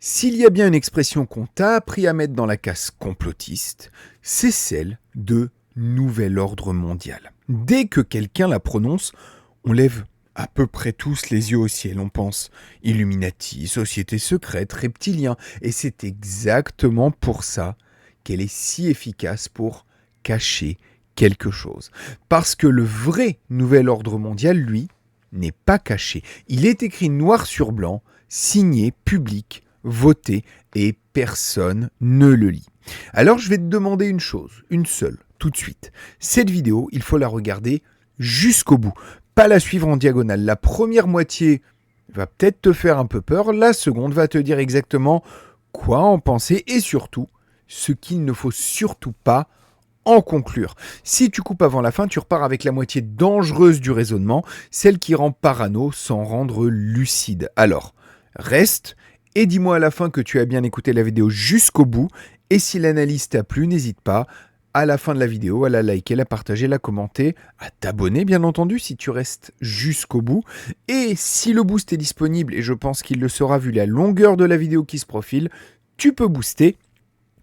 S'il y a bien une expression qu'on t'a appris à mettre dans la case complotiste, c'est celle de nouvel ordre mondial. Dès que quelqu'un la prononce, on lève à peu près tous les yeux au ciel. On pense Illuminati, société secrète, reptilien. Et c'est exactement pour ça qu'elle est si efficace pour cacher quelque chose. Parce que le vrai nouvel ordre mondial, lui, n'est pas caché. Il est écrit noir sur blanc, signé, public, voté, et personne ne le lit. Alors je vais te demander une chose, une seule, tout de suite. Cette vidéo, il faut la regarder jusqu'au bout. Pas la suivre en diagonale. La première moitié va peut-être te faire un peu peur, la seconde va te dire exactement quoi en penser et surtout ce qu'il ne faut surtout pas en conclure. Si tu coupes avant la fin, tu repars avec la moitié dangereuse du raisonnement, celle qui rend parano sans rendre lucide. Alors, reste et dis-moi à la fin que tu as bien écouté la vidéo jusqu'au bout. Et si l'analyse t'a plu, n'hésite pas à la fin de la vidéo à la liker, la partager, la commenter, à t'abonner bien entendu si tu restes jusqu'au bout. Et si le boost est disponible, et je pense qu'il le sera vu la longueur de la vidéo qui se profile, tu peux booster.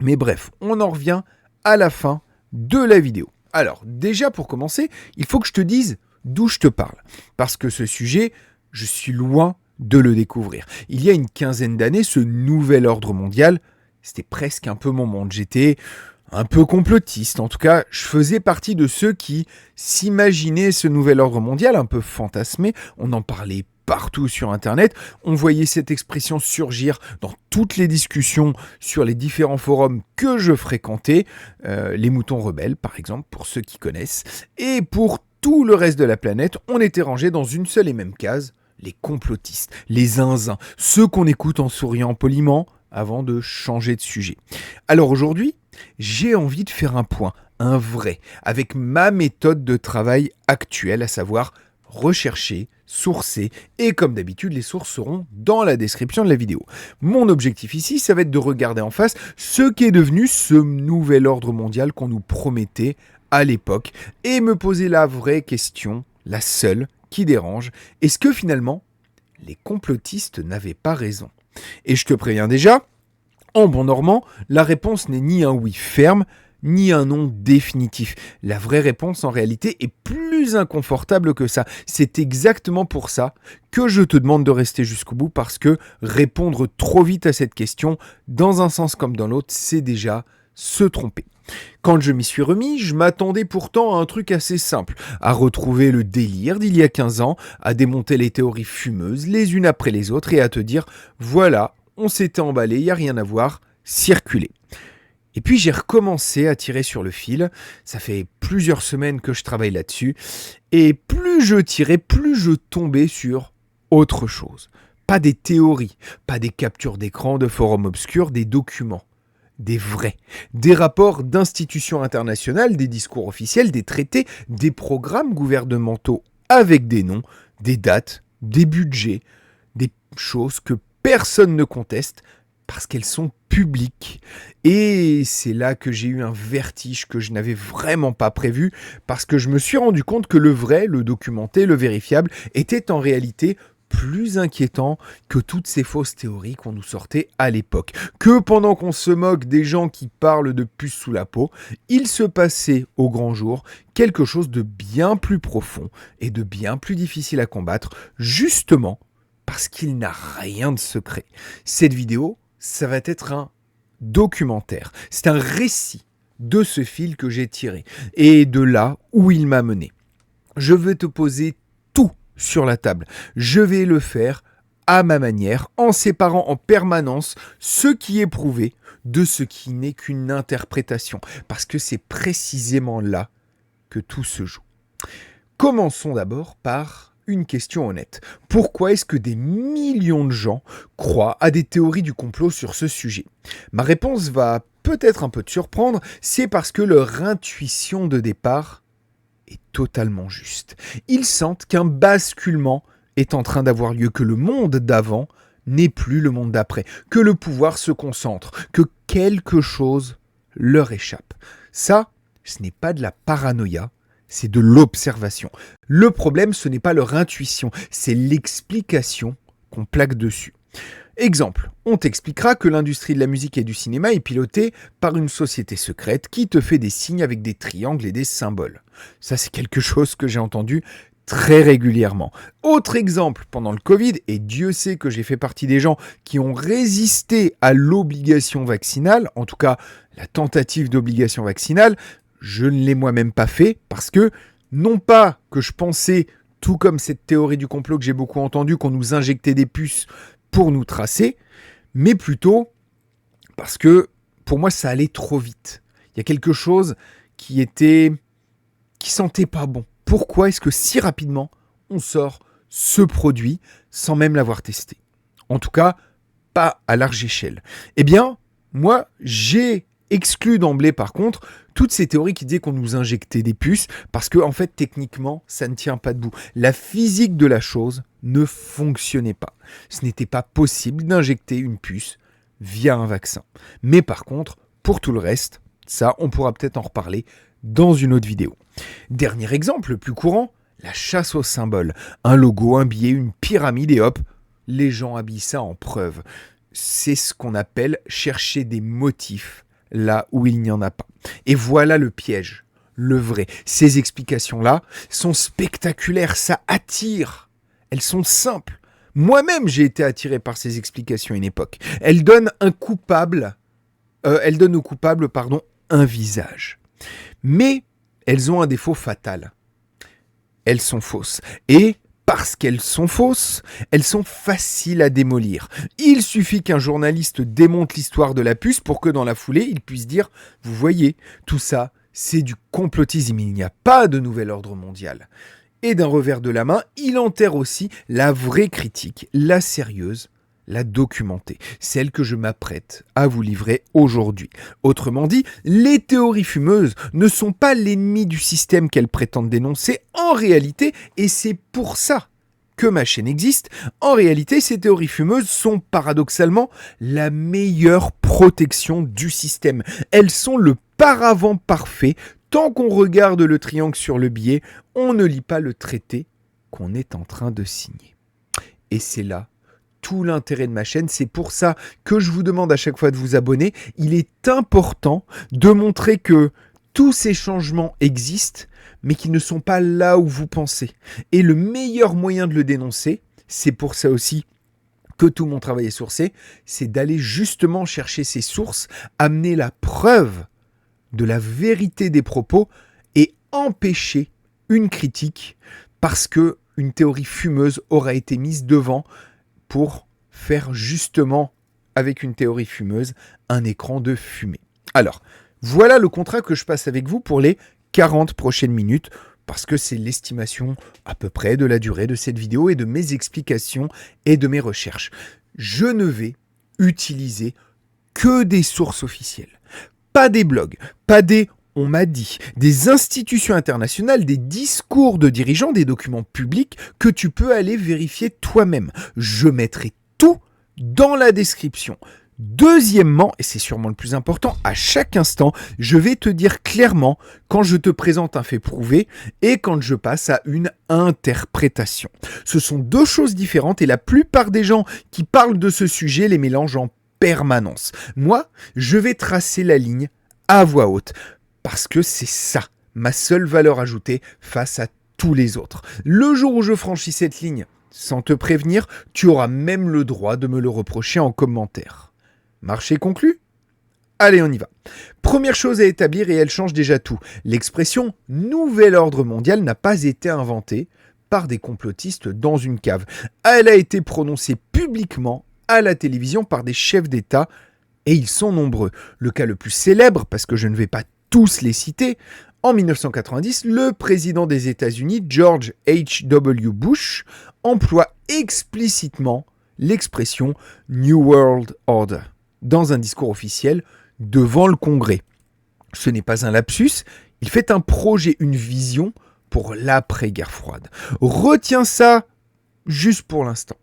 Mais bref, on en revient à la fin de la vidéo. Alors, déjà pour commencer, il faut que je te dise d'où je te parle. Parce que ce sujet, je suis loin de le découvrir. Il y a une quinzaine d'années, ce nouvel ordre mondial, c'était presque un peu mon monde. J'étais un peu complotiste. En tout cas, je faisais partie de ceux qui s'imaginaient ce nouvel ordre mondial un peu fantasmé. On en parlait partout sur Internet. On voyait cette expression surgir dans toutes les discussions sur les différents forums que je fréquentais. Les moutons rebelles, par exemple, pour ceux qui connaissent. Et pour tout le reste de la planète, on était rangés dans une seule et même case. Les complotistes, les zinzins, ceux qu'on écoute en souriant poliment avant de changer de sujet. Alors aujourd'hui, j'ai envie de faire un point, un vrai, avec ma méthode de travail actuelle, à savoir rechercher, sourcer, et comme d'habitude, les sources seront dans la description de la vidéo. Mon objectif ici, ça va être de regarder en face ce qu'est devenu ce nouvel ordre mondial qu'on nous promettait à l'époque, et me poser la vraie question, la seule, qui dérange, est-ce que finalement, les complotistes n'avaient pas raison ? Et je te préviens déjà, en bon normand, la réponse n'est ni un oui ferme, ni un non définitif. La vraie réponse, en réalité, est plus inconfortable que ça. C'est exactement pour ça que je te demande de rester jusqu'au bout, parce que répondre trop vite à cette question, dans un sens comme dans l'autre, c'est déjà se tromper. Quand je m'y suis remis, je m'attendais pourtant à un truc assez simple, à retrouver le délire d'il y a 15 ans, à démonter les théories fumeuses les unes après les autres et à te dire « voilà, on s'était emballé, il n'y a rien à voir, circulez ». Et puis j'ai recommencé à tirer sur le fil, ça fait plusieurs semaines que je travaille là-dessus, et plus je tirais, plus je tombais sur autre chose. Pas des théories, pas des captures d'écran de forums obscurs, des documents. Des vrais, des rapports d'institutions internationales, des discours officiels, des traités, des programmes gouvernementaux avec des noms, des dates, des budgets, des choses que personne ne conteste parce qu'elles sont publiques. Et c'est là que j'ai eu un vertige que je n'avais vraiment pas prévu, parce que je me suis rendu compte que le vrai, le documenté, le vérifiable, était en réalité plus inquiétant que toutes ces fausses théories qu'on nous sortait à l'époque. Que pendant qu'on se moque des gens qui parlent de puce sous la peau, il se passait au grand jour quelque chose de bien plus profond et de bien plus difficile à combattre, justement parce qu'il n'a rien de secret. Cette vidéo, ça va être un documentaire. C'est un récit de ce fil que j'ai tiré et de là où il m'a mené. Je vais te poser tout sur la table. Je vais le faire à ma manière, en séparant en permanence ce qui est prouvé de ce qui n'est qu'une interprétation, parce que c'est précisément là que tout se joue. Commençons d'abord par une question honnête. Pourquoi est-ce que des millions de gens croient à des théories du complot sur ce sujet ? Ma réponse va peut-être un peu te surprendre, c'est parce que leur intuition de départ est totalement juste. Ils sentent qu'un basculement est en train d'avoir lieu, que le monde d'avant n'est plus le monde d'après, que le pouvoir se concentre, que quelque chose leur échappe. Ça, ce n'est pas de la paranoïa, c'est de l'observation. Le problème, ce n'est pas leur intuition, c'est l'explication qu'on plaque dessus. Exemple, on t'expliquera que l'industrie de la musique et du cinéma est pilotée par une société secrète qui te fait des signes avec des triangles et des symboles. Ça, c'est quelque chose que j'ai entendu très régulièrement. Autre exemple, pendant le Covid, et Dieu sait que j'ai fait partie des gens qui ont résisté à l'obligation vaccinale, en tout cas la tentative d'obligation vaccinale, je ne l'ai moi-même pas fait parce que, non pas que je pensais, tout comme cette théorie du complot que j'ai beaucoup entendue, qu'on nous injectait des puces pour nous tracer, mais plutôt parce que pour moi ça allait trop vite. Il y a quelque chose qui sentait pas bon. Pourquoi est-ce que si rapidement on sort ce produit sans même l'avoir testé? En tout cas, pas à large échelle. Eh bien, moi, j'ai exclu d'emblée par contre toutes ces théories qui disaient qu'on nous injectait des puces parce que en fait techniquement ça ne tient pas debout. La physique de la chose ne fonctionnait pas. Ce n'était pas possible d'injecter une puce via un vaccin. Mais par contre, pour tout le reste, ça on pourra peut-être en reparler dans une autre vidéo. Dernier exemple, le plus courant, la chasse aux symboles. Un logo, un billet, une pyramide et hop, les gens habillent ça en preuve. C'est ce qu'on appelle chercher des motifs là où il n'y en a pas. Et voilà le piège, le vrai. Ces explications-là sont spectaculaires, ça attire. Elles sont simples. Moi-même, j'ai été attiré par ces explications à une époque. Elles donnent au coupable, un visage. Mais elles ont un défaut fatal. Elles sont fausses. Et parce qu'elles sont fausses, elles sont faciles à démolir. Il suffit qu'un journaliste démonte l'histoire de la puce pour que dans la foulée, il puisse dire « Vous voyez, tout ça, c'est du complotisme, il n'y a pas de nouvel ordre mondial. » Et d'un revers de la main, il enterre aussi la vraie critique, la sérieuse, la documentée, celle que je m'apprête à vous livrer aujourd'hui. Autrement dit, les théories fumeuses ne sont pas l'ennemi du système qu'elles prétendent dénoncer en réalité, et c'est pour ça que ma chaîne existe. En réalité, ces théories fumeuses sont paradoxalement la meilleure protection du système. Elles sont le paravent parfait. Tant qu'on regarde le triangle sur le billet, on ne lit pas le traité qu'on est en train de signer. Et c'est là tout l'intérêt de ma chaîne, c'est pour ça que je vous demande à chaque fois de vous abonner. Il est important de montrer que tous ces changements existent, mais qu'ils ne sont pas là où vous pensez. Et le meilleur moyen de le dénoncer, c'est pour ça aussi que tout mon travail est sourcé, c'est d'aller justement chercher ces sources, amener la preuve de la vérité des propos et empêcher une critique parce que une théorie fumeuse aura été mise devant pour faire justement, avec une théorie fumeuse, un écran de fumée. Alors, voilà le contrat que je passe avec vous pour les 40 prochaines minutes, parce que c'est l'estimation à peu près de la durée de cette vidéo et de mes explications et de mes recherches. Je ne vais utiliser que des sources officielles, pas des blogs, pas des on m'a dit, des institutions internationales, des discours de dirigeants, des documents publics que tu peux aller vérifier toi-même. Je mettrai tout dans la description. Deuxièmement, et c'est sûrement le plus important, à chaque instant, je vais te dire clairement quand je te présente un fait prouvé et quand je passe à une interprétation. Ce sont deux choses différentes et la plupart des gens qui parlent de ce sujet les mélangent en permanence. Moi, je vais tracer la ligne à voix haute. Parce que c'est ça, ma seule valeur ajoutée face à tous les autres. Le jour où je franchis cette ligne, sans te prévenir, tu auras même le droit de me le reprocher en commentaire. Marché conclu ? Allez, on y va. Première chose à établir, et elle change déjà tout. L'expression « nouvel ordre mondial » n'a pas été inventée par des complotistes dans une cave. Elle a été prononcée publiquement à la télévision par des chefs d'État, et ils sont nombreux. Le cas le plus célèbre, parce que je ne vais pas tous les citer, en 1990, le président des États-Unis, George H.W. Bush, emploie explicitement l'expression « New World Order » dans un discours officiel devant le Congrès. Ce n'est pas un lapsus, il fait un projet, une vision pour l'après-guerre froide. Retiens ça juste pour l'instant.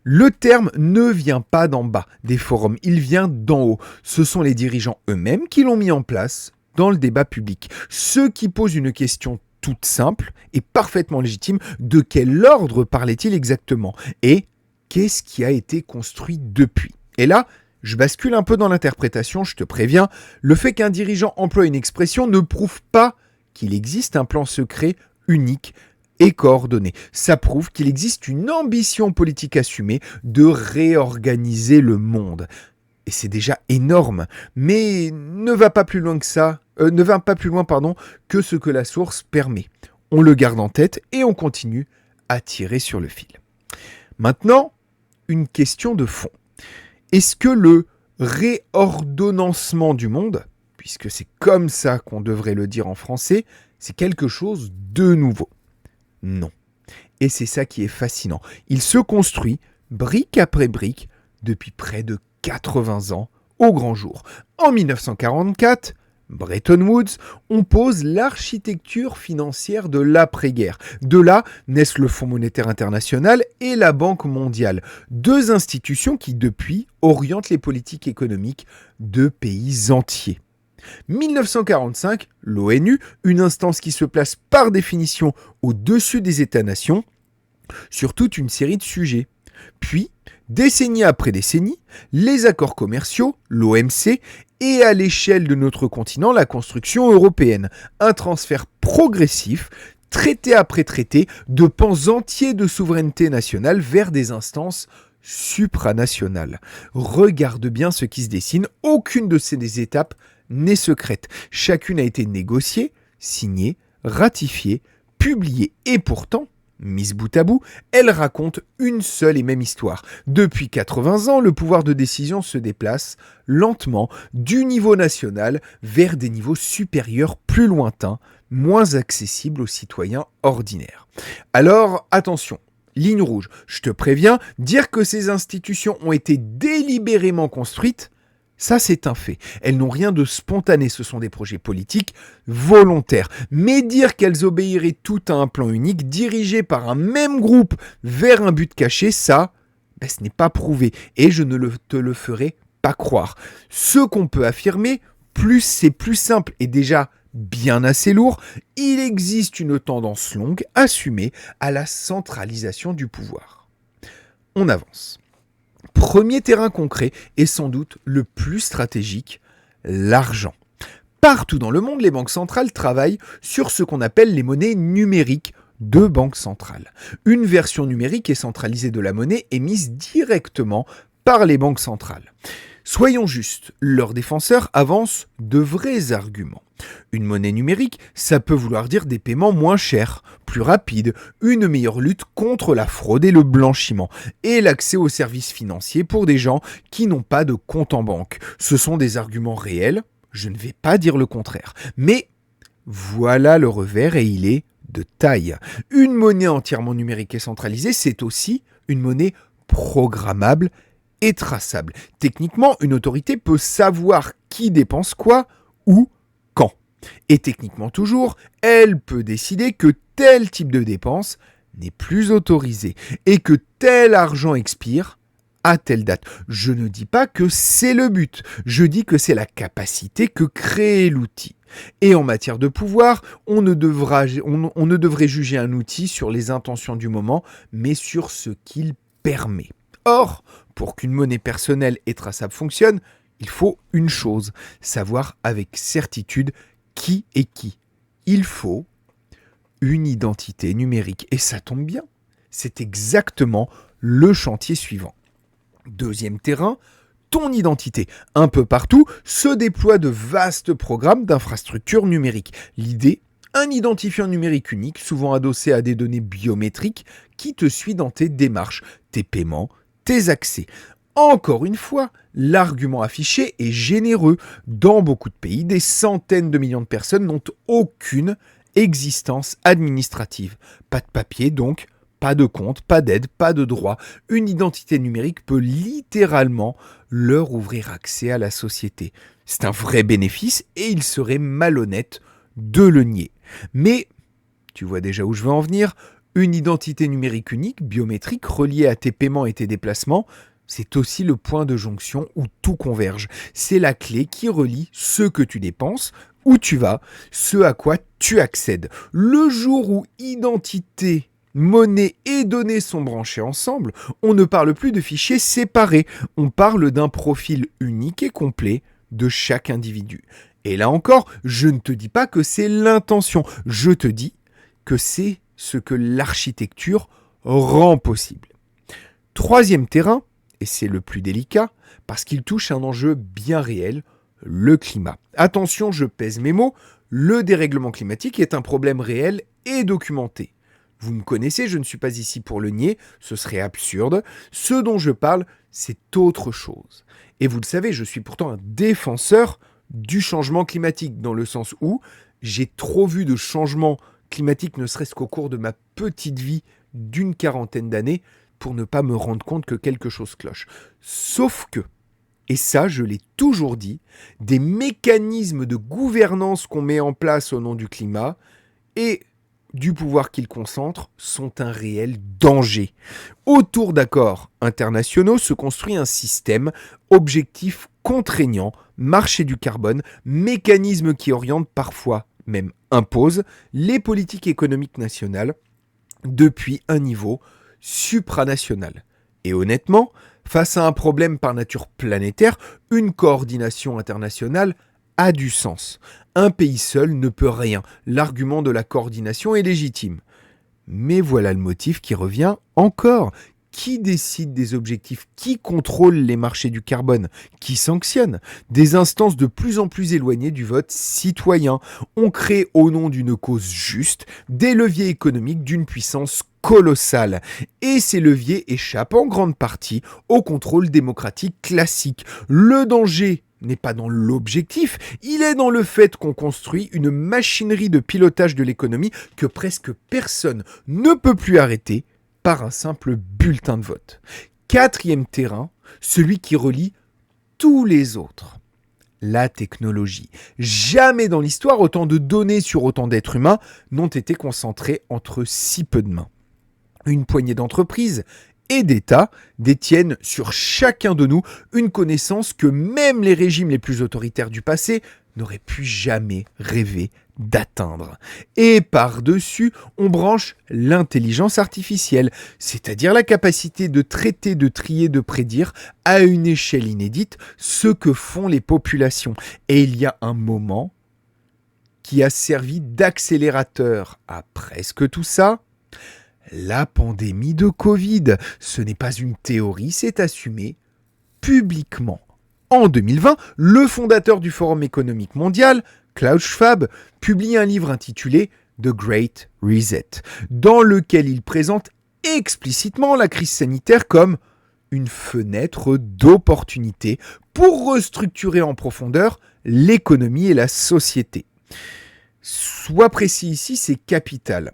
Le terme ne vient pas d'en bas des forums, il vient d'en haut. Ce sont les dirigeants eux-mêmes qui l'ont mis en place dans le débat public. Ceux qui posent une question toute simple et parfaitement légitime, de quel ordre parlait-il exactement ? Et qu'est-ce qui a été construit depuis ? Et là, je bascule un peu dans l'interprétation, je te préviens, le fait qu'un dirigeant emploie une expression ne prouve pas qu'il existe un plan secret unique et coordonné. Ça prouve qu'il existe une ambition politique assumée de réorganiser le monde. Et c'est déjà énorme, mais ne va pas plus loin que ça, que ce que la source permet. On le garde en tête et on continue à tirer sur le fil. Maintenant, une question de fond. Est-ce que le réordonnancement du monde, puisque c'est comme ça qu'on devrait le dire en français, c'est quelque chose de nouveau ? Non. Et c'est ça qui est fascinant. Il se construit brique après brique depuis près de 80 ans au grand jour. En 1944, Bretton Woods, on pose l'architecture financière de l'après-guerre. De là naissent le Fonds monétaire international et la Banque mondiale, deux institutions qui, depuis, orientent les politiques économiques de pays entiers. 1945, l'ONU, une instance qui se place par définition au-dessus des États-nations, sur toute une série de sujets. Puis, décennie après décennie, les accords commerciaux, l'OMC, et à l'échelle de notre continent, la construction européenne. Un transfert progressif, traité après traité, de pans entiers de souveraineté nationale vers des instances supranationales. Regarde bien ce qui se dessine, aucune de ces étapes n'est secrète. Chacune a été négociée, signée, ratifiée, publiée et pourtant, mise bout à bout, elle raconte une seule et même histoire. Depuis 80 ans, le pouvoir de décision se déplace lentement du niveau national vers des niveaux supérieurs plus lointains, moins accessibles aux citoyens ordinaires. Alors, attention, ligne rouge, je te préviens, dire que ces institutions ont été délibérément construites, ça, c'est un fait. Elles n'ont rien de spontané, ce sont des projets politiques volontaires. Mais dire qu'elles obéiraient toutes à un plan unique, dirigé par un même groupe vers un but caché, ça, ce n'est pas prouvé. Et je ne te le ferai pas croire. Ce qu'on peut affirmer, plus c'est plus simple et déjà bien assez lourd, il existe une tendance longue, assumée, à la centralisation du pouvoir. On avance. Premier terrain concret et sans doute le plus stratégique, l'argent. Partout dans le monde, les banques centrales travaillent sur ce qu'on appelle les monnaies numériques de banque centrale. Une version numérique et centralisée de la monnaie émise directement par les banques centrales. Soyons justes, leurs défenseurs avancent de vrais arguments. Une monnaie numérique, ça peut vouloir dire des paiements moins chers, plus rapides, une meilleure lutte contre la fraude et le blanchiment, et l'accès aux services financiers pour des gens qui n'ont pas de compte en banque. Ce sont des arguments réels, je ne vais pas dire le contraire. Mais voilà le revers et il est de taille. Une monnaie entièrement numérique et centralisée, c'est aussi une monnaie programmable et traçable. Techniquement, une autorité peut savoir qui dépense quoi, où, quand. Et techniquement toujours, elle peut décider que tel type de dépense n'est plus autorisé et que tel argent expire à telle date. Je ne dis pas que c'est le but, je dis que c'est la capacité que crée l'outil. Et en matière de pouvoir, on ne devrait juger un outil sur les intentions du moment, mais sur ce qu'il permet. Or, pour qu'une monnaie personnelle et traçable fonctionne, il faut une chose, savoir avec certitude qui est qui. Il faut une identité numérique. Et ça tombe bien, c'est exactement le chantier suivant. Deuxième terrain, ton identité. Un peu partout se déploient de vastes programmes d'infrastructures numériques. L'idée, un identifiant numérique unique, souvent adossé à des données biométriques, qui te suit dans tes démarches, tes paiements, tes accès. Encore une fois, l'argument affiché est généreux. Dans beaucoup de pays, des centaines de millions de personnes n'ont aucune existence administrative. Pas de papier donc, pas de compte, pas d'aide, pas de droit. Une identité numérique peut littéralement leur ouvrir accès à la société. C'est un vrai bénéfice et il serait malhonnête de le nier. Mais, tu vois déjà où je veux en venir, une identité numérique unique, biométrique, reliée à tes paiements et tes déplacements, c'est aussi le point de jonction où tout converge. C'est la clé qui relie ce que tu dépenses, où tu vas, ce à quoi tu accèdes. Le jour où identité Monnaie et données sont branchées ensemble, on ne parle plus de fichiers séparés, on parle d'un profil unique et complet de chaque individu. Et là encore, je ne te dis pas que c'est l'intention, je te dis que c'est ce que l'architecture rend possible. Troisième terrain, et c'est le plus délicat, parce qu'il touche un enjeu bien réel, le climat. Attention, je pèse mes mots, le dérèglement climatique est un problème réel et documenté. Vous me connaissez, je ne suis pas ici pour le nier, ce serait absurde. Ce dont je parle, c'est autre chose. Et vous le savez, je suis pourtant un défenseur du changement climatique, dans le sens où j'ai trop vu de changements climatiques, ne serait-ce qu'au cours de ma petite vie d'une quarantaine d'années, pour ne pas me rendre compte que quelque chose cloche. Sauf que, et ça je l'ai toujours dit, des mécanismes de gouvernance qu'on met en place au nom du climat et du pouvoir qu'il concentre sont un réel danger. Autour d'accords internationaux se construit un système, objectif contraignant, marché du carbone, mécanisme qui oriente parfois, même impose, les politiques économiques nationales depuis un niveau supranational. Et honnêtement, face à un problème par nature planétaire, une coordination internationale a du sens. Un pays seul ne peut rien. L'argument de la coordination est légitime. Mais voilà le motif qui revient encore. Qui décide des objectifs? Qui contrôle les marchés du carbone? Qui sanctionne? Des instances de plus en plus éloignées du vote citoyen. On crée au nom d'une cause juste des leviers économiques d'une puissance colossale. Et ces leviers échappent en grande partie au contrôle démocratique classique. Le danger n'est pas dans l'objectif, il est dans le fait qu'on construit une machinerie de pilotage de l'économie que presque personne ne peut plus arrêter par un simple bulletin de vote. Quatrième terrain, celui qui relie tous les autres. La technologie. Jamais dans l'histoire autant de données sur autant d'êtres humains n'ont été concentrées entre si peu de mains. Une poignée d'entreprises et d'États détiennent sur chacun de nous une connaissance que même les régimes les plus autoritaires du passé n'auraient pu jamais rêver d'atteindre. Et par-dessus, on branche l'intelligence artificielle, c'est-à-dire la capacité de traiter, de trier, de prédire à une échelle inédite ce que font les populations. Et il y a un moment qui a servi d'accélérateur à presque tout ça. La pandémie de Covid, ce n'est pas une théorie, c'est assumé publiquement. En 2020, le fondateur du Forum économique mondial, Klaus Schwab, publie un livre intitulé The Great Reset, dans lequel il présente explicitement la crise sanitaire comme une fenêtre d'opportunité pour restructurer en profondeur l'économie et la société. Sois précis ici, c'est capital.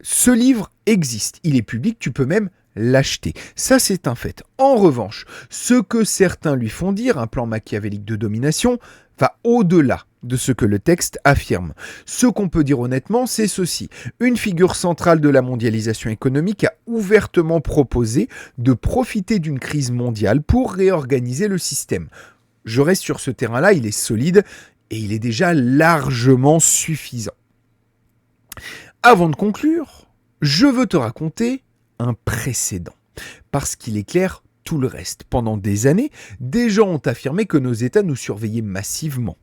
Ce livre existe, il est public, tu peux même l'acheter. Ça, c'est un fait. En revanche, ce que certains lui font dire, un plan machiavélique de domination, va au-delà de ce que le texte affirme. Ce qu'on peut dire honnêtement, c'est ceci. Une figure centrale de la mondialisation économique a ouvertement proposé de profiter d'une crise mondiale pour réorganiser le système. Je reste sur ce terrain-là, il est solide et il est déjà largement suffisant. Avant de conclure, je veux te raconter un précédent, parce qu'il éclaire tout le reste. Pendant des années, des gens ont affirmé que nos États nous surveillaient massivement.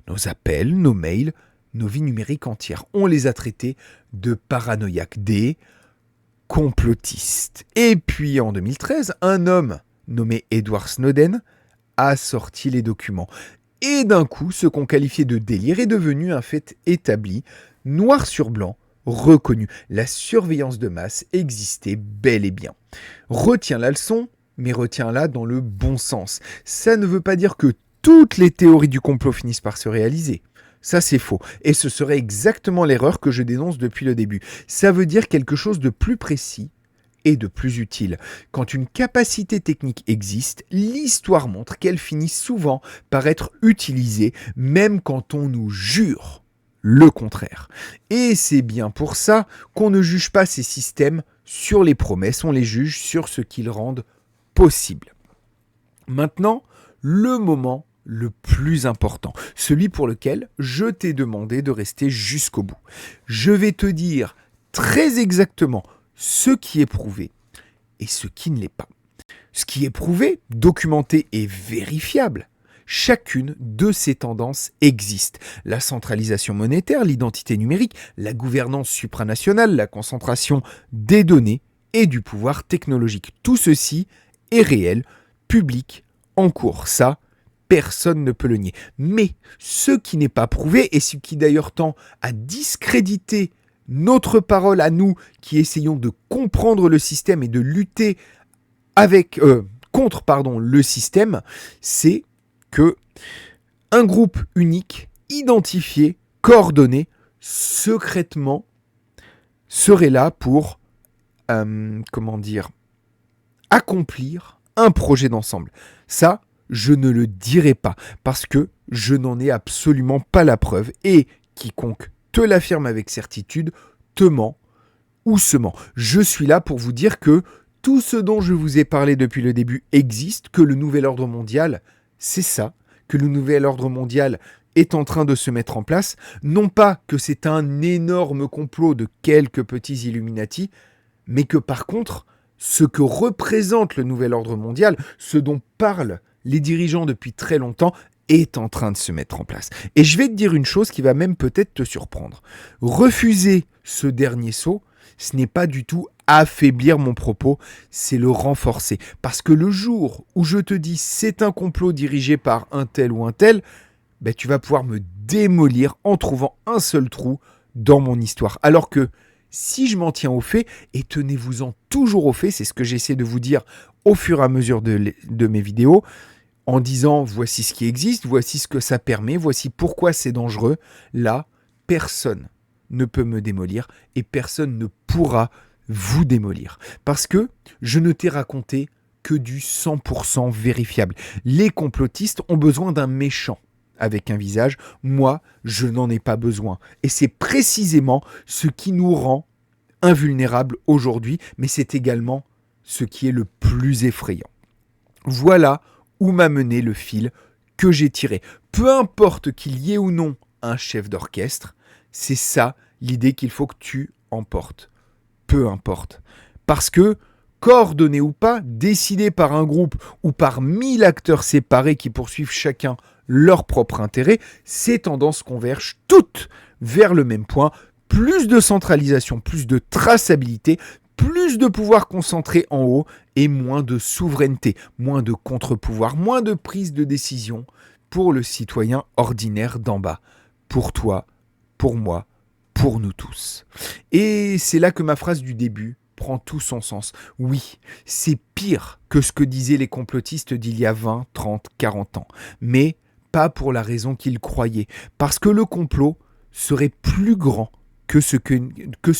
Nos appels, nos mails, nos vies numériques entières. On les a traités de paranoïaques, des complotistes. Et puis en 2013, un homme nommé Edward Snowden a sorti les documents. Et d'un coup, ce qu'on qualifiait de délire est devenu un fait établi, noir sur blanc, reconnu. La surveillance de masse existait bel et bien. Retiens la leçon, mais retiens-la dans le bon sens. Ça ne veut pas dire que toutes les théories du complot finissent par se réaliser. Ça, c'est faux. Et ce serait exactement l'erreur que je dénonce depuis le début. Ça veut dire quelque chose de plus précis et de plus utile. Quand une capacité technique existe, l'histoire montre qu'elle finit souvent par être utilisée, même quand on nous jure le contraire. Et c'est bien pour ça qu'on ne juge pas ces systèmes sur les promesses, on les juge sur ce qu'ils rendent possible. Maintenant, le moment le plus important, celui pour lequel je t'ai demandé de rester jusqu'au bout. Je vais te dire très exactement ce qui est prouvé et ce qui ne l'est pas. Ce qui est prouvé, documenté et vérifiable, chacune de ces tendances existe. La centralisation monétaire, l'identité numérique, la gouvernance supranationale, la concentration des données et du pouvoir technologique. Tout ceci est réel, public, en cours. Ça, personne ne peut le nier. Mais ce qui n'est pas prouvé, et ce qui d'ailleurs tend à discréditer notre parole à nous qui essayons de comprendre le système et de lutter contre le système, c'est que un groupe unique, identifié, coordonné, secrètement, serait là pour, accomplir un projet d'ensemble. Ça, je ne le dirai pas, parce que je n'en ai absolument pas la preuve, et quiconque te l'affirme avec certitude te ment ou se ment. Je suis là pour vous dire que tout ce dont je vous ai parlé depuis le début existe, que le nouvel ordre mondial, c'est ça, que le nouvel ordre mondial est en train de se mettre en place, non pas que c'est un énorme complot de quelques petits Illuminati, mais que par contre, ce que représente le nouvel ordre mondial, ce dont parlent les dirigeants depuis très longtemps, est en train de se mettre en place. Et je vais te dire une chose qui va même peut-être te surprendre. Refuser ce dernier saut, ce n'est pas du tout affaiblir mon propos, c'est le renforcer. Parce que le jour où je te dis c'est un complot dirigé par un tel ou un tel, tu vas pouvoir me démolir en trouvant un seul trou dans mon histoire. Alors que si je m'en tiens aux faits, et tenez-vous-en toujours aux faits, c'est ce que j'essaie de vous dire au fur et à mesure de mes vidéos, en disant voici ce qui existe, voici ce que ça permet, voici pourquoi c'est dangereux, là, personne ne peut me démolir et personne ne pourra vous démolir. Parce que je ne t'ai raconté que du 100% vérifiable. Les complotistes ont besoin d'un méchant avec un visage. Moi, je n'en ai pas besoin. Et c'est précisément ce qui nous rend invulnérables aujourd'hui, mais c'est également ce qui est le plus effrayant. Voilà où m'a mené le fil que j'ai tiré. Peu importe qu'il y ait ou non un chef d'orchestre, c'est ça l'idée qu'il faut que tu emportes. Peu importe. Parce que, coordonné ou pas, décidé par un groupe ou par 1000 acteurs séparés qui poursuivent chacun leur propre intérêt, ces tendances convergent toutes vers le même point. Plus de centralisation, plus de traçabilité, plus de pouvoir concentré en haut et moins de souveraineté, moins de contre-pouvoir, moins de prise de décision pour le citoyen ordinaire d'en bas. Pour toi, pour moi, pour nous tous. Et c'est là que ma phrase du début prend tout son sens. Oui, c'est pire que ce que disaient les complotistes d'il y a 20, 30, 40 ans. Mais pas pour la raison qu'ils croyaient. Parce que le complot serait plus grand que ce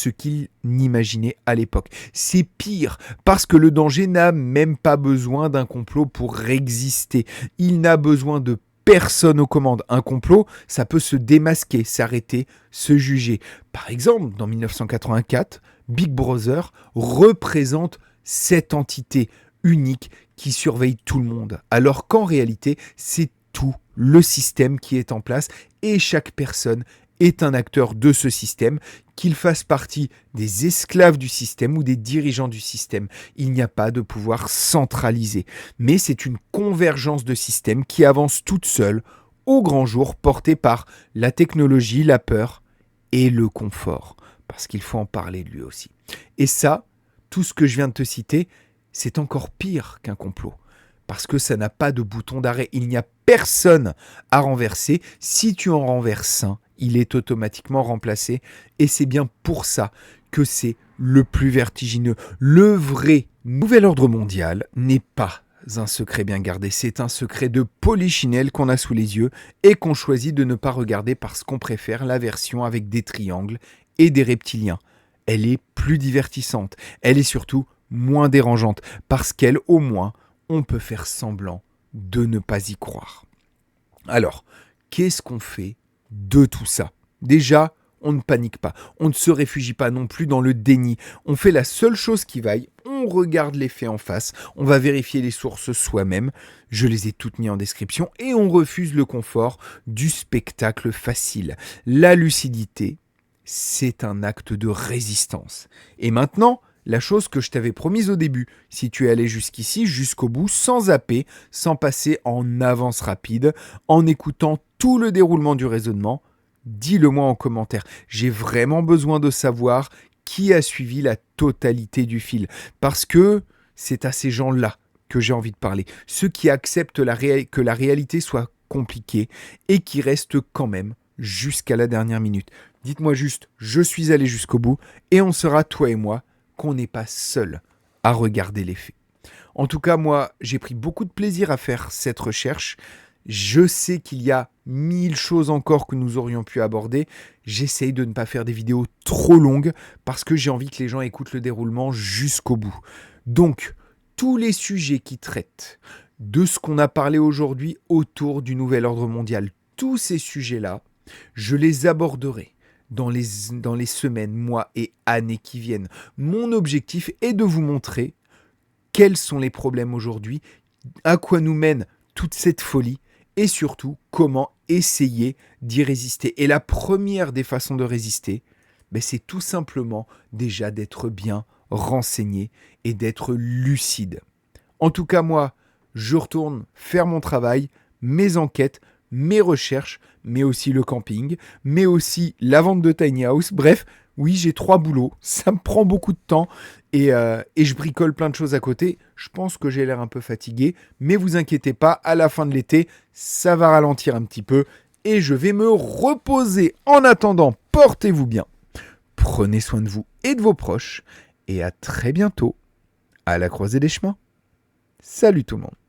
qu'ils n'imaginaient à l'époque. C'est pire, parce que le danger n'a même pas besoin d'un complot pour exister. Il n'a besoin de personne aux commandes. Un complot, ça peut se démasquer, s'arrêter, se juger. Par exemple, dans 1984, Big Brother représente cette entité unique qui surveille tout le monde, alors qu'en réalité, c'est tout le système qui est en place et chaque personne est un acteur de ce système, qu'il fasse partie des esclaves du système ou des dirigeants du système. Il n'y a pas de pouvoir centralisé, mais c'est une convergence de systèmes qui avance toute seule au grand jour, portée par la technologie, la peur et le confort, parce qu'il faut en parler de lui aussi. Et ça, tout ce que je viens de te citer, c'est encore pire qu'un complot. Parce que ça n'a pas de bouton d'arrêt. Il n'y a personne à renverser. Si tu en renverses un, il est automatiquement remplacé. Et c'est bien pour ça que c'est le plus vertigineux. Le vrai nouvel ordre mondial n'est pas un secret bien gardé. C'est un secret de polichinelle qu'on a sous les yeux et qu'on choisit de ne pas regarder parce qu'on préfère la version avec des triangles et des reptiliens. Elle est plus divertissante. Elle est surtout moins dérangeante parce qu'elle, au moins, on peut faire semblant de ne pas y croire. Alors, qu'est-ce qu'on fait de tout ça ? Déjà, on ne panique pas. On ne se réfugie pas non plus dans le déni. On fait la seule chose qui vaille. On regarde les faits en face. On va vérifier les sources soi-même. Je les ai toutes mises en description. Et on refuse le confort du spectacle facile. La lucidité, c'est un acte de résistance. Et maintenant, la chose que je t'avais promise au début. Si tu es allé jusqu'ici, jusqu'au bout, sans zapper, sans passer en avance rapide, en écoutant tout le déroulement du raisonnement, dis-le-moi en commentaire. J'ai vraiment besoin de savoir qui a suivi la totalité du fil. Parce que c'est à ces gens-là que j'ai envie de parler. Ceux qui acceptent que la réalité soit compliquée et qui restent quand même jusqu'à la dernière minute. Dites-moi juste, je suis allé jusqu'au bout et on sera, toi et moi, qu'on n'est pas seul à regarder les faits. En tout cas, moi, j'ai pris beaucoup de plaisir à faire cette recherche. Je sais qu'il y a 1000 choses encore que nous aurions pu aborder. J'essaye de ne pas faire des vidéos trop longues parce que j'ai envie que les gens écoutent le déroulement jusqu'au bout. Donc, tous les sujets qui traitent de ce qu'on a parlé aujourd'hui autour du nouvel ordre mondial, tous ces sujets-là, je les aborderai dans les semaines, mois et années qui viennent. Mon objectif est de vous montrer quels sont les problèmes aujourd'hui, à quoi nous mène toute cette folie et surtout comment essayer d'y résister. Et la première des façons de résister, c'est tout simplement déjà d'être bien renseigné et d'être lucide. En tout cas, moi, je retourne faire mon travail, mes enquêtes, mes recherches, mais aussi le camping, mais aussi la vente de tiny house. Bref, oui, j'ai 3 boulots, ça me prend beaucoup de temps et je bricole plein de choses à côté. Je pense que j'ai l'air un peu fatigué, mais vous inquiétez pas, à la fin de l'été, ça va ralentir un petit peu et je vais me reposer. En attendant, portez-vous bien, prenez soin de vous et de vos proches et à très bientôt à la croisée des chemins. Salut tout le monde.